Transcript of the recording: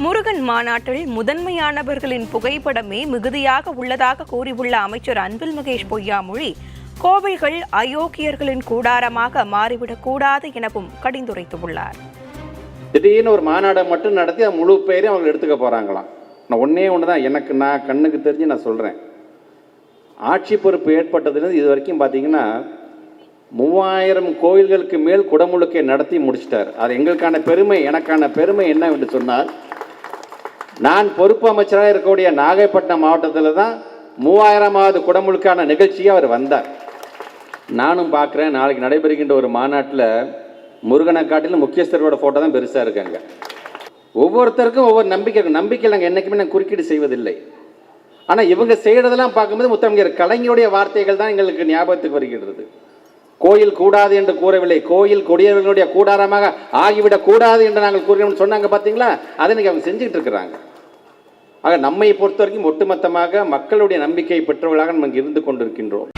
முருகன் மாநாட்டில் முதன்மையானவர்களின் புகைப்படமே மிகுதியாக உள்ளதாக கூறியுள்ள அமைச்சர் அன்பில் மகேஷ் பொய்யாமொழி, கோவில்கள் அயோக்கியர்களின் கூடாரமாக மாறிவிடக்கூடாது எனவும் கடிந்துரைத்துள்ளார். திடீர்னு ஒரு மாநாடை மட்டும் நடத்தி அது முழு பேரையும் அவங்க எடுத்துக்க போகிறாங்களாம். நான் ஒன்று தான் எனக்கு நான் கண்ணுக்கு தெரிஞ்சு நான் சொல்கிறேன். ஆட்சி பொறுப்பு ஏற்பட்டதுலேருந்து இது வரைக்கும் பார்த்தீங்கன்னா 3000 கோயில்களுக்கு மேல் குடமுழுக்கை நடத்தி முடிச்சிட்டார். அது எங்களுக்கான பெருமை. எனக்கான பெருமை என்னவென்று சொன்னால், நான் பொறுப்பு அமைச்சராக இருக்கக்கூடிய நாகைப்பட்டினம் மாவட்டத்தில் தான் 3000வது குடமுழுக்கான நிகழ்ச்சியை அவர் வந்தார். நானும் பார்க்குறேன், நாளைக்கு நடைபெறுகின்ற ஒரு மாநாட்டில் முருகனை காட்டிலும் முக்கியஸ்தரோட ஃபோட்டோ தான் பெருசாக இருக்காங்க. ஒவ்வொருத்தருக்கும் ஒவ்வொரு நம்பிக்கை இருக்கும். நம்பிக்கை நாங்கள் என்றைக்குமே நாங்கள் குறுக்கீடு செய்வதில்லை. ஆனால் இவங்க செய்கிறதெல்லாம் பார்க்கும்போது முத்தமிழர் கலைஞருடைய வார்த்தைகள் தான் எங்களுக்கு ஞாபகத்துக்கு வருகிறது. கோயில் கூடாது என்று கூறவில்லை, கோயில் கொடியவர்களுடைய கூடாரமாக ஆகிவிடக் கூடாது என்று நாங்கள் கூறினோம்னு சொன்னாங்க. பார்த்தீங்களா, அதை இன்னைக்கு அவங்க செஞ்சுக்கிட்டு இருக்கிறாங்க. ஆக நம்மை பொறுத்த வரைக்கும் ஒட்டுமொத்தமாக மக்களுடைய நம்பிக்கை பெற்றவர்களாக நம்ம இருந்து கொண்டிருக்கின்றோம்.